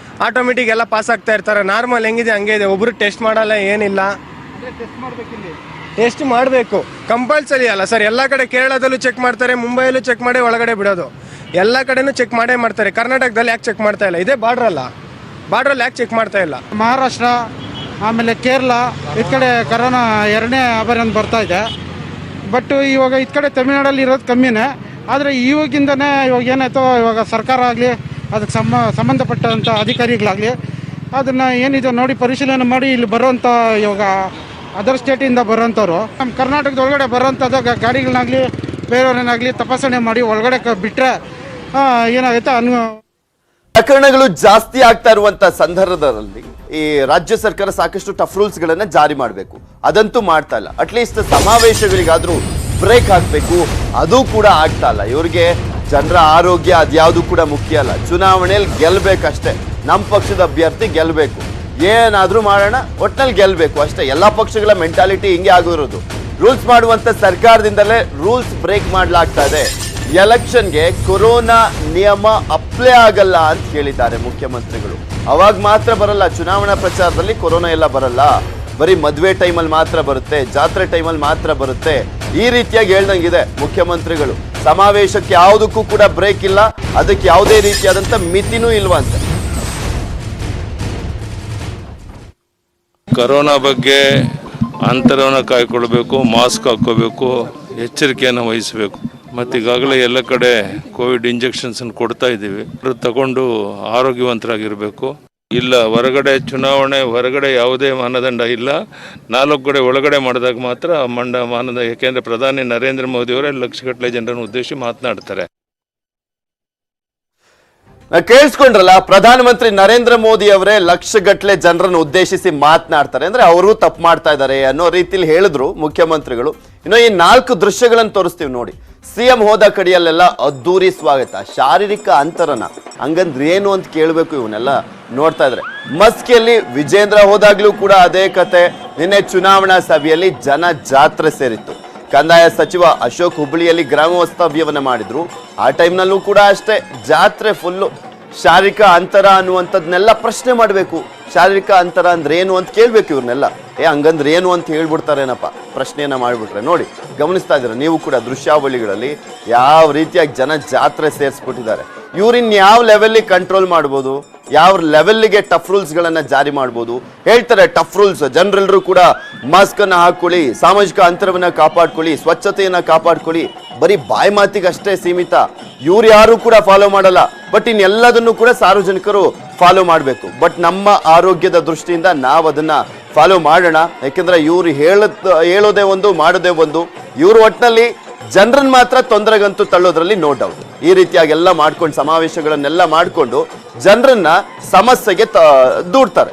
ಆಟೋಮೆಟಿಕ್ ಎಲ್ಲ ಪಾಸ್ ಆಗ್ತಾ ಇರ್ತಾರೆ. ನಾರ್ಮಲ್ ಹೆಂಗಿದೆ ಹಂಗೆ ಇದೆ. ಒಬ್ಬರು ಟೆಸ್ಟ್ ಮಾಡಲ್ಲ, ಏನಿಲ್ಲ. ಟೆಸ್ಟ್ ಮಾಡಬೇಕು, ಕಂಪಲ್ಸರಿ ಅಲ್ಲ ಸರ್. ಎಲ್ಲ ಕಡೆ ಕೇರಳದಲ್ಲೂ ಚೆಕ್ ಮಾಡ್ತಾರೆ, ಮುಂಬೈಯಲ್ಲೂ ಚೆಕ್ ಮಾಡಿ ಒಳಗಡೆ ಬಿಡೋದು. ಎಲ್ಲ ಕಡೆನೂ ಚೆಕ್ ಮಾಡೇ ಮಾಡ್ತಾರೆ. ಕರ್ನಾಟಕದಲ್ಲಿ ಯಾಕೆ ಚೆಕ್ ಮಾಡ್ತಾ ಇಲ್ಲ? ಇದೇ ಬಾರ್ಡ್ರಲ್ಲಿ ಯಾಕೆ ಚೆಕ್ ಮಾಡ್ತಾ ಇಲ್ಲ? ಮಹಾರಾಷ್ಟ್ರ ಆಮೇಲೆ ಕೇರಳ ಈ ಕಡೆ ಕರೋನಾ 2ನೇ ಅಭಾರ್ಯಂತ ಬರ್ತಾ ಇದೆ. ಬಟ್ ಇವಾಗ ಈ ಕಡೆ ತಮಿಳ್ನಾಡಲ್ಲಿ ಇರೋದು ಕಮ್ಮಿನೇ. ಆದರೆ ಇವಾಗಿಂದನೇ ಇವಾಗ ಏನಾಯ್ತೋ, ಇವಾಗ ಸರ್ಕಾರ ಆಗಲಿ ಅದಕ್ಕೆ ಸಂಬಂಧಪಟ್ಟಂಥ ಅಧಿಕಾರಿಗಳಾಗಲಿ ಅದನ್ನು ಏನಿದೆ ನೋಡಿ ಪರಿಶೀಲನೆ ಮಾಡಿ ಇಲ್ಲಿ ಬರೋವಂಥ, ಇವಾಗ ಅದರ್ ಸ್ಟೇಟಿಂದ ಬರೋಂಥವ್ರು ನಮ್ಮ ಕರ್ನಾಟಕದ ಒಳಗಡೆ ಬರೋಂಥದ್ದು ಗಾಡಿಗಳನ್ನಾಗಲಿ ಬೇರೆಯವ್ರನ್ನಾಗಲಿ ತಪಾಸಣೆ ಮಾಡಿ ಒಳಗಡೆ ಬಿಟ್ಟರೆ ಏನಾಗುತ್ತೆ ಪ್ರಕರಣಗಳು ಜಾಸ್ತಿ ಆಗ್ತಾ ಇರುವಂತ ಸಂದರ್ಭದಲ್ಲಿ ಈ ರಾಜ್ಯ ಸರ್ಕಾರ ಸಾಕಷ್ಟು ಟಫ್ ರೂಲ್ಸ್ ಗಳನ್ನ ಜಾರಿ ಮಾಡಬೇಕು. ಅದಂತೂ ಮಾಡ್ತಾ ಇಲ್ಲ. ಅಟ್ಲೀಸ್ಟ್ ಸಮಾವೇಶಗಳಿಗಾದ್ರೂ ಬ್ರೇಕ್ ಹಾಕ್ಬೇಕು. ಅದು ಕೂಡ ಆಗ್ತಾ ಇಲ್ಲ. ಇವ್ರಿಗೆ ಜನರ ಆರೋಗ್ಯ ಅದ್ಯಾವುದು ಕೂಡ ಮುಖ್ಯ ಅಲ್ಲ. ಚುನಾವಣೆಯಲ್ಲಿ ಗೆಲ್ಬೇಕಷ್ಟೇ. ನಮ್ಮ ಪಕ್ಷದ ಅಭ್ಯರ್ಥಿ ಗೆಲ್ಬೇಕು, ಏನಾದ್ರೂ ಮಾಡೋಣ, ಒಟ್ನಲ್ಲಿ ಗೆಲ್ಬೇಕು ಅಷ್ಟೇ. ಎಲ್ಲಾ ಪಕ್ಷಗಳ ಮೆಂಟಾಲಿಟಿ ಹಿಂಗೆ ಆಗಿರೋದು. ರೂಲ್ಸ್ ಮಾಡುವಂತ ಸರ್ಕಾರದಿಂದಲೇ ರೂಲ್ಸ್ ಬ್ರೇಕ್ ಮಾಡ್ಲಾಗ್ತಾ ಇದೆ. ಎಲೆಕ್ಷನ್ಗೆ ಕೊರೋನಾ ನಿಯಮ ಅಪ್ಲೈ ಆಗಲ್ಲ ಅಂತ ಹೇಳಿದ್ದಾರೆ ಮುಖ್ಯಮಂತ್ರಿಗಳು. ಅವಾಗ ಮಾತ್ರ ಬರಲ್ಲ. ಚುನಾವಣಾ ಪ್ರಚಾರದಲ್ಲಿ ಕೊರೋನಾ ಎಲ್ಲ ಬರಲ್ಲ. ಬರೀ ಮದುವೆ ಟೈಮಲ್ಲಿ ಮಾತ್ರ ಬರುತ್ತೆ, ಜಾತ್ರೆ ಟೈಮಲ್ಲಿ ಮಾತ್ರ ಬರುತ್ತೆ. ಈ ರೀತಿಯಾಗಿ ಹೇಳ್ದಂಗಿದೆ ಮುಖ್ಯಮಂತ್ರಿಗಳು. ಸಮಾವೇಶಕ್ಕೆ ಯಾವುದಕ್ಕೂ ಕೂಡ ಬ್ರೇಕ್ ಇಲ್ಲ, ಅದಕ್ಕೆ ಯಾವುದೇ ರೀತಿಯಾದಂತ ಮಿತಿನೂ ಇಲ್ವಂತೆ. ಕೊರೋನಾ ಬಗ್ಗೆ ಅಂತರವನ್ನು ಕಾಯ್ಕೊಳ್ಬೇಕು, ಮಾಸ್ಕ್ ಹಾಕ್ಕೋಬೇಕು, ಎಚ್ಚರಿಕೆಯನ್ನು ವಹಿಸಬೇಕು. ಮತ್ತು ಈಗಾಗಲೇ ಎಲ್ಲ ಕಡೆ ಕೋವಿಡ್ ಇಂಜೆಕ್ಷನ್ಸ್ ಕೊಡ್ತಾ ಇದ್ದೀವಿ. ತಗೊಂಡು ಆರೋಗ್ಯವಂತರಾಗಿರಬೇಕು. ಇಲ್ಲ ಹೊರಗಡೆ ಚುನಾವಣೆ ಹೊರಗಡೆ ಯಾವುದೇ ಮಾನದಂಡ ಇಲ್ಲ. 4 ಕಡೆ ಒಳಗಡೆ ಮಾಡಿದಾಗ ಮಾತ್ರ ಮಾನದಂಡ. ಯಾಕೆಂದರೆ ಪ್ರಧಾನಿ ನರೇಂದ್ರ ಮೋದಿ ಅವರೇ ಲಕ್ಷಗಟ್ಟಲೆ ಜನರನ್ನು ಉದ್ದೇಶಿಸಿ ಮಾತನಾಡ್ತಾರೆ. ಕೇಳಿಸ್ಕೊಂಡ್ರಲ್ಲ, ಪ್ರಧಾನಮಂತ್ರಿ ನರೇಂದ್ರ ಮೋದಿ ಅವರೇ ಲಕ್ಷಗಟ್ಟಲೆ ಜನರನ್ನು ಉದ್ದೇಶಿಸಿ ಮಾತನಾಡ್ತಾರೆ. ಅಂದ್ರೆ ಅವರು ತಪ್ಪು ಮಾಡ್ತಾ ಇದ್ದಾರೆ ಅನ್ನೋ ರೀತಿಲಿ ಹೇಳಿದ್ರು ಮುಖ್ಯಮಂತ್ರಿಗಳು. ಇನ್ನು ಈ 4 ದೃಶ್ಯಗಳನ್ನು ತೋರಿಸ್ತೀವಿ ನೋಡಿ. ಸಿಎಂ ಹೋದ ಕಡೆಯಲ್ಲೆಲ್ಲ ಅದ್ದೂರಿ ಸ್ವಾಗತ. ಶಾರೀರಿಕ ಅಂತರನ ಹಂಗಂದ್ರೆ ಏನು ಅಂತ ಕೇಳಬೇಕು. ಇವನ್ನೆಲ್ಲ ನೋಡ್ತಾ ಇದ್ರೆ ಮಸ್ಕಿಯಲ್ಲಿ ವಿಜೇಂದ್ರ ಹೋದಾಗ್ಲೂ ಕೂಡ ಅದೇ ಕತೆ. ನಿನ್ನೆ ಚುನಾವಣಾ ಸಭೆಯಲ್ಲಿ ಜನ ಜಾತ್ರೆ ಸೇರಿತ್ತು. ಕಂದಾಯ ಸಚಿವ ಅಶೋಕ್ ಹುಬ್ಬಳ್ಳಿಯಲ್ಲಿ ಗ್ರಾಮ ವಾಸ್ತವ್ಯವನ್ನ ಮಾಡಿದ್ರು. ಆ ಟೈಮ್ನಲ್ಲೂ ಕೂಡ ಅಷ್ಟೇ ಜಾತ್ರೆ ಫುಲ್ಲು. ಶಾರೀರಿಕ ಅಂತರ ಅನ್ನುವಂಥದ್ನೆಲ್ಲ ಪ್ರಶ್ನೆ ಮಾಡಬೇಕು. ಶಾರೀರಿಕ ಅಂತರ ಅಂದ್ರೆ ಏನು ಅಂತ ಕೇಳ್ಬೇಕು ಇವ್ರನ್ನೆಲ್ಲ. ಹಂಗಂದ್ರೆ ಏನು ಅಂತ ಹೇಳ್ಬಿಡ್ತಾರೇನಪ್ಪ ಪ್ರಶ್ನೆಯನ್ನ ಮಾಡ್ಬಿಟ್ರೆ. ನೋಡಿ, ಗಮನಿಸ್ತಾ ಇದ್ದೀರಾ ನೀವು ಕೂಡ ದೃಶ್ಯಾವಳಿಗಳಲ್ಲಿ ಯಾವ ರೀತಿಯಾಗಿ ಜನ ಜಾತ್ರೆ ಸೇರಿಸ್ಬಿಟ್ಟಿದ್ದಾರೆ. ಇವ್ರಿನ್ ಯಾವ ಲೆವೆಲ್ಗೆ ಕಂಟ್ರೋಲ್ ಮಾಡ್ಬೋದು, ಯಾವ ಲೆವೆಲ್ಗೆ ಟಫ್ ರೂಲ್ಸ್ ಗಳನ್ನ ಜಾರಿ ಮಾಡ್ಬೋದು ಹೇಳ್ತಾರೆ. ಟಫ್ ರೂಲ್ಸ್, ಜನರೆಲ್ಲರೂ ಕೂಡ ಮಾಸ್ಕ್ ಅನ್ನ ಹಾಕೊಳ್ಳಿ, ಸಾಮಾಜಿಕ ಅಂತರವನ್ನ ಕಾಪಾಡ್ಕೊಳ್ಳಿ, ಸ್ವಚ್ಛತೆಯನ್ನ ಕಾಪಾಡ್ಕೊಳ್ಳಿ. ಬರೀ ಬಾಯಿ ಮಾತಿಗೆ ಅಷ್ಟೇ ಸೀಮಿತ. ಇವ್ರು ಯಾರು ಕೂಡ ಫಾಲೋ ಮಾಡಲ್ಲ. ಬಟ್ ಇನ್ನೆಲ್ಲದನ್ನು ಕೂಡ ಸಾರ್ವಜನಿಕರು ಫಾಲೋ ಮಾಡಬೇಕು. ಬಟ್ ನಮ್ಮ ಆರೋಗ್ಯದ ದೃಷ್ಟಿಯಿಂದ ನಾವು ಅದನ್ನ ಫಾಲೋ ಮಾಡೋಣ. ಯಾಕೆಂದ್ರೆ ಇವ್ರು ಹೇಳೋದೇ ಒಂದು, ಮಾಡೋದೇ ಒಂದು. ಇವ್ರು ಒಟ್ಟಿನಲ್ಲಿ ಜನರನ್ನ ಮಾತ್ರ ತೊಂದರೆಗಂತೂ ತಳ್ಳೋದ್ರಲ್ಲಿ ನೋ ಡೌಟ್. ಈ ರೀತಿಯಾಗಿ ಎಲ್ಲ ಮಾಡ್ಕೊಂಡು ಸಮಾವೇಶಗಳನ್ನೆಲ್ಲ ಮಾಡ್ಕೊಂಡು ಜನರನ್ನ ಸಮಸ್ಯೆಗೆ ದೂಡ್ತಾರೆ.